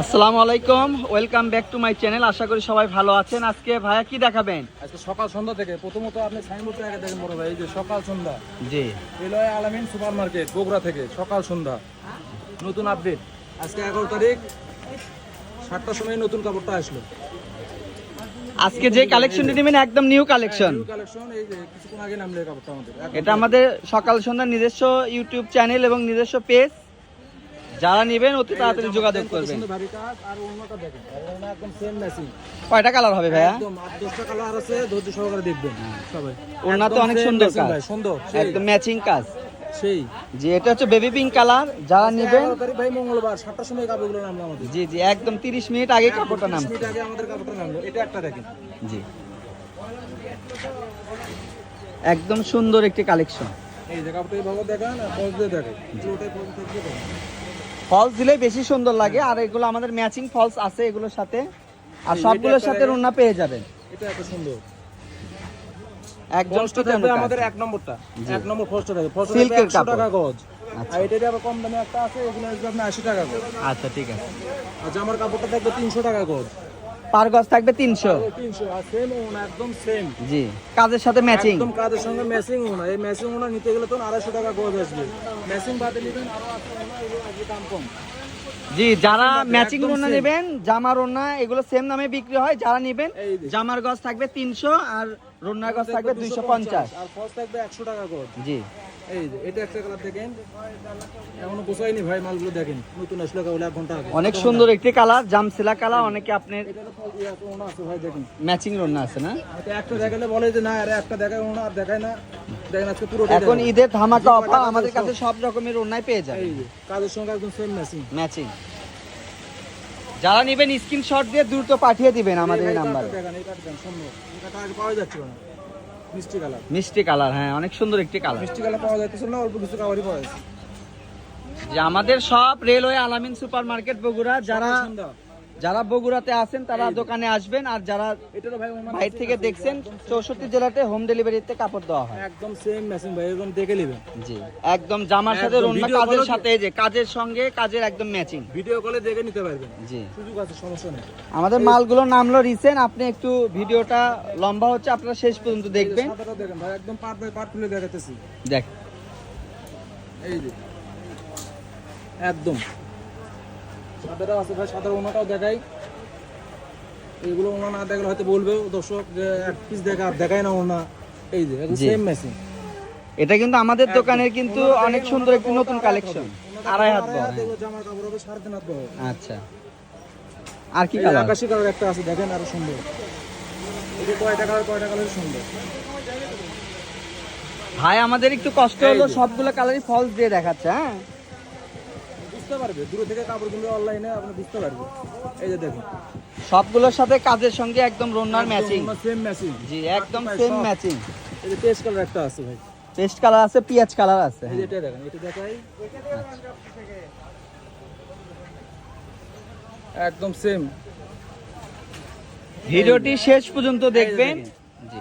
আসসালামু আলাইকুম, welcome back to my channel. আশা করি সবাই ভালো আছেন। আজকে ভাইয়া কি দেখাবেন? আজকে সকাল সন্ধ্যা থেকে প্রথমত আপনি সাইনবোর্ডটা আগে দেখেন বড় ভাই, এই যে সকাল সন্ধ্যা। জি, এলয় আলামিন সুপার মার্কেট বগুড়া থেকে সকাল সন্ধ্যা নতুন আপডেট। আজকে 11 তারিখ 7টার সময় নতুন কাপড়টা আসলো। আজকে যে কালেকশনটি নেবেন একদম নিউ কালেকশন। নিউ কালেকশন, এই যে কিছুক্ষণ আগে নামলে কাপড়টা আমাদের এটা আমাদের সকাল সন্ধ্যা নিজস্ব ইউটিউব চ্যানেল এবং নিজস্ব পেজ। যারা নেবেন অতি তাড়াতাড়ি যোগাযোগ করবেন। ভারী কাজ আর অন্যটা দেখেন, ওনা একদম সেম ম্যাচিং। কয়টা কালার হবে ভাইয়া? একদম 8-10টা কালার আছে, ধৈর্য সহকারে দেখবেন সবাই। ওনা তো অনেক সুন্দর কাজ, ভাই সুন্দর, একদম ম্যাচিং কাজ। সেই জি, এটা হচ্ছে বেবি পিঙ্ক কালার। যারা নেবেন 11 তারিখ ভাই মঙ্গলবার 7টার সময় কাপড়গুলো নামলো আমাদের। জি জি, একদম 30 মিনিট আগে কাপড়টা 30 নামছে। মিনিট আগে আমাদের কাপড়টা নামলো। এটা একটা দেখেন, জি, একদম সুন্দর একটি কালেকশন। এই যে কাপড়টা এইভাবে দেখান আর ফলস দিয়ে দেখেন, পুরোটাই ফলস থাকবে দেখেন। ফলস দিলে বেশি সুন্দর লাগে। আর এগুলো আমাদের ম্যাচিং ফলস আছে এগুলোর সাথে, আর সবগুলোর সাথে ওড়না পেয়ে যাবেন। এটা এত সুন্দর। একদম ফলসটা থাকবে আমাদের এক নম্বরটা, এক নম্বর ফলসটা থাকবে। ফলসটা থাকবে সিল্কের 100 টাকা গজ। আচ্ছা। আর এটাতে আবার কম দামে একটা আছে, এগুলো আসবে আপনার 80 টাকা গজ। আচ্ছা, ঠিক আছে। আর জামার কাপড়টা থাকবে 300 টাকা গজ। পার গজ থাকবে 300। 300 আর সেম ওনা, একদম সেম। জি, কাজের সাথে ম্যাচিং। একদম কাজের সঙ্গে ম্যাচিং ওনা। এই ম্যাচিং ওনা নিতে গেলে তো 250 টাকা গজ আসবে। ম্যাচিং বাদে নেবেন আরো আছে ওনা, এগুলো আসবে দাম কম। জি, যারা ম্যাচিং একদম ওড়না same। নেবেন, জামার ওড়না এগুলো সেম দামে বিক্রি হয়। যারা নেবেন এই যে। জামার গজ থাকবে 300 আর ওড়নার গজ থাকবে 250। আর ফলস থাকবে 100 টাকা গজ। জি, এই যে এটা একটা কালার দেখেন, এখনো গোছাইনি ভাই, মালগুলো দেখেন নতুন আসলে কেবল 1 ঘন্টা আগে। অনেক সুন্দর একটি কালার, জামসিলা কালার। অনেকে আপনার এটা তো ইয়া তো ওনা আছে ভাই, দেখেন। ম্যাচিং ওড়না আছে না? এটা একটা দেখালে বলে যে না, আরে একটা দেখায় ওনা আর দেখায় না। দেখেন আজকে পুরোটা এখন ঈদের ধামাকা অফার, আমাদের কাছে সব রকমের ওড়নাই পেয়ে যাবেন। এই যে কাজের সঙ্গে একদম সেম ম্যাচিং। ম্যাচিং। যারা নেবেন স্ক্রিনশট দিয়ে দ্রুত পাঠিয়ে দিবেন আমাদের এই নাম্বারে। দেখেন এই কাটটা সুন্দর, এটা আগে পাওয়া যাচ্ছে না। মিষ্টি কালার, মিষ্টি কালার, হ্যাঁ অনেক সুন্দর একটি কালার। মিষ্টি কালার পাওয়া যাচ্ছে না, অল্প কিছু কালারই পাওয়া যাচ্ছে। যে আমাদের সব রেলওয়ে আলামিন সুপার মার্কেট বগুড়া। সন্ধ্যা। যারা বগুড়াতে আছেন তারা দোকানে আসবেন। আর যারা এটারও ভাই ওনা বাইরে থেকে দেখছেন 64 জেলাতে হোম ডেলিভারিতে কাপড় দেওয়া হয়। একদম সেম ম্যাচিং ভাই, এরকম দেখে নেবেন। জি, একদম জামার সাথে একদম ওড়না, video কাজের call- সাথে, এই যে কাজের সঙ্গে কাজের একদম ম্যাচিং। ভিডিও কলে দেখে নিতে পারবেন, জি, সুযোগ আছে, সমস্যা নেই। আমাদের মালগুলো নামলো রিসেন্ট। আপনি একটু ভিডিওটা লম্বা হচ্ছে, আপনারা শেষ পর্যন্ত দেখবেন। সাদাটা দেখেন ভাই, একদম পার্ট বাই পার্ট তুলে দেখাতেছি। দেখ, এই যে একদম সাদাটাও আছে ভাই, সাদার ওনাটাও দেখাই। এইগুলো ওনা না দেখলে হয়তো বলবে দর্শক যে এক পিস দেখা আর দেখায় না ওনা। এই যে একদম জি। Same matching. এটা কিন্তু আমাদের দোকানের কিন্তু অনেক সুন্দর একটি নতুন কালেকশন। 2.5 হাত বড়। এগুলো জামার কাপড় হবে 3.5 হাত বড়। আচ্ছা, আর কি এই কালার? আকাশি কালার একটা আছে, দেখেন আরো সুন্দর। এই যে কয়টা কালার সুন্দর। ভাই আমাদের একটু কষ্ট হলো, সবগুলো কালারই ফলস দিয়ে দেখাচ্ছে। হ্যাঁ, বুঝতে পারবে দূর থেকে কাপড় কিনলে, অনলাইনে আপনি বুঝতে পারবে। এই যে দেখেন সবগুলোর সাথে কাজের সঙ্গে একদম রোনার ম্যাচিং। Same matching. জি, একদম সেম ম্যাচিং। এই যে পেস্ট কালার একটা আছে ভাই, পেস্ট কালার আছে, পিয়াজ কালার আছে। এই যে এটা দেখেন, এটা দেখাই একদম সেম। ভিডিওটি শেষ পর্যন্ত দেখবেন। জি,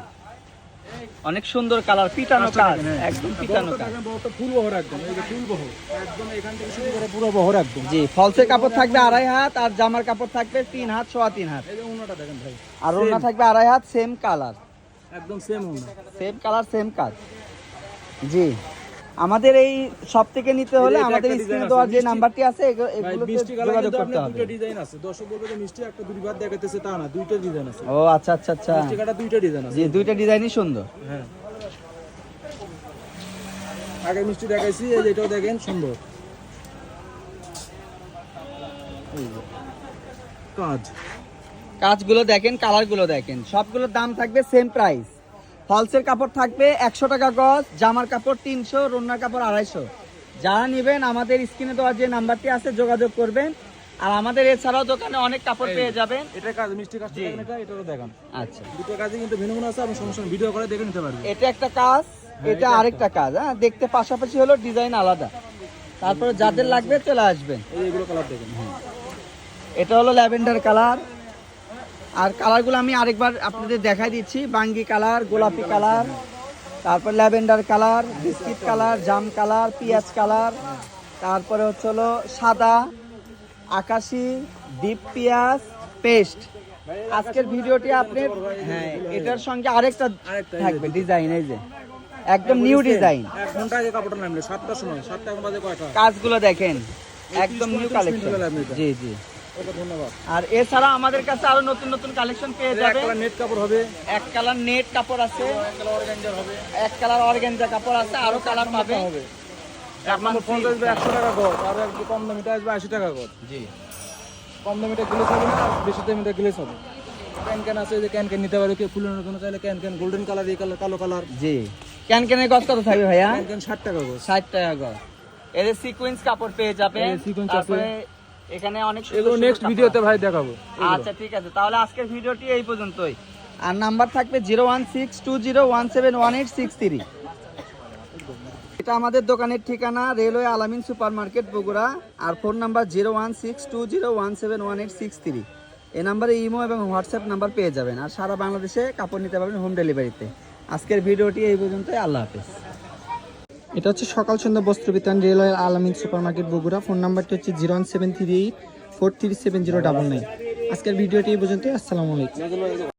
অনেক সুন্দর কালার, পিটানো কাজ, একদম পিটানো কাজ। বহরটা ফুল বহর একদম, এই যে ফুল বহর একদম এখান থেকে শুরু করে পুরো বহর একদম। জি, ফলসের কাপড় থাকবে 2.5 হাত, আর জামার কাপড় থাকবে 3 হাত, 3.25 হাত। এই যে ওনাটা দেখেন ভাই, আর ওড়না থাকবে 2.5 হাত, সেম কালার, একদম সেম ওনা। সেম কালার, সেম কাজ। জি, আমাদের এই সব থেকে নিতে হলে এটা আমাদের একটা স্ক্রিনে design দেওয়া আছে, যে নাম্বারটি আছে ভাই এগুলোতে মিষ্টি কালার যোগাযোগ কিন্তু করতে আপনার হবে। দুটো ডিজাইন আছে। দর্শক বলবে যে মিষ্টি একটা দুইবার দেখাতেছে, তা না, দুইটা ডিজাইন আছে। ও আচ্ছা আচ্ছা আচ্ছা। মিষ্টি কাটা দুইটা ডিজাইন আছে। জি, দুইটা ডিজাইনই সুন্দর। হ্যাঁ, আগে মিষ্টি দেখাইছি, এই যে এটাও দেখেন সুন্দর। এই যে কাজ, কাজগুলো দেখেন, কালারগুলো দেখেন, সবগুলোর দাম থাকবে সেম প্রাইস। ফলসের কাপড় থাকবে 100 টাকা গজ, জামার কাপড় 300, রোনার কাপড় 250। যারা নেবেন আমাদের স্ক্রিনে দেওয়া যে নাম্বারটি আছে যোগাযোগ করবেন। আর আমাদের এছাড়াও দোকানে অনেক কাপড় পেয়ে যাবেন। এটা কাজ মিষ্টি কাজটা দেখেন, এটাও দেখান। আচ্ছা, দুটো কাজে কিন্তু ভিন্ন ভিন্ন আছে, আপনি সমস্যা ভিডিও করে দেখে নিতে পারবেন। এটা একটা কাজ, এটা এটা আরেকটা কাজ। হ্যাঁ, দেখতে পাশাপাশি হলো, ডিজাইন আলাদা। তারপরে যাদের লাগবে চলে আসবেন। এই যে এগুলো কালার দেখেন। এটা হলো ল্যাভেন্ডার কালার। আর কালারগুলো আমি আরেকবার আপনাদের দেখাই দিচ্ছি। বাঙ্গি কালার, গোলাপি কালার, তারপর ল্যাভেন্ডার কালার, বিস্কিট কালার, জাম কালার, পিঁয়াজ কালার, তারপরে হচ্ছে হলো সাদা, আকাশি, ডিপ পিয়াজ, পেস্ট। আজকের ভিডিওটি আপনার হ্যাঁ এটার সঙ্গে আরেকটা থাকবে ডিজাইন, এই যে একদম নিউ ডিজাইন। 1 ঘন্টা আগে কাপড়টা নামলে 7টার সময়, 7টা এখন বাজে কয়টা? কাজগুলো দেখেন একদম নিউ কালেকশন। জি জি। ওকে ধন্যবাদ। আর এছাড়া আমাদের কাছে আরো নতুন নতুন কালেকশন পেয়ে এক যাবে। কালার নেট কাপড় হবে, এক কালার নেট কাপড় আছে, এক কালার অর্গানজার হবে, এক কালার অর্গানজা কাপড় আছে, আরো কালার পাবে। হবে। এক নম্বর ফোন আসবে 100 টাকা গজ, আর একটু কম দামিটা আসবে 80 টাকা গজ। জি। কম দামিটা গ্লেস হবে না, বেশি দামিটা গ্লেস হবে। ক্যান আছে, যে ক্যান নিতে পারো, কেউ ফুলের জন্য চাইলে ক্যান গোল্ডেন কালার, এই কালার কালো কালার। জি। ক্যানক্যানের গজ কত থাকবে ভাইয়া? ক্যান 60 টাকা গজ। 60 টাকা গজ। এর সিকোয়েন্স কাপড় পেয়ে যাবে। সিকোয়েন্স আছে, তারপরে এখানে অনেক সুন্দর এগুলো সুন্দর নেক্সট কাপড় ভিডিওতে আছে। ভাই দেখাবো। আচ্ছা ঠিক আছে, তাহলে আজকের ভিডিওটি এই পর্যন্তই। আর নাম্বার থাকবে 01620171863। এটা আমাদের দোকানের ঠিকানা রেলওয়ে আলামিন সুপার মার্কেট বগুড়া। আর ফোন নাম্বার 01620171863। এই নাম্বারে ইমো এবং হোয়াটসঅ্যাপ নাম্বার পেয়ে যাবেন। আর সারা বাংলাদেশে কাপড় নিতে পারবেন হোম ডেলিভারিতে। আজকের ভিডিওটি এই পর্যন্তই, আল্লাহ হাফেজ। এটা হচ্ছে সকাল সন্ধ্যা বস্ত্র বিতান, রেলওয়ে আলামিন সুপার মার্কেট বগুড়া। ফোন নাম্বারটি হচ্ছে 01738 437099। আজকের ভিডিওটি এই পর্যন্ত। আসসালামু আলাইকুম।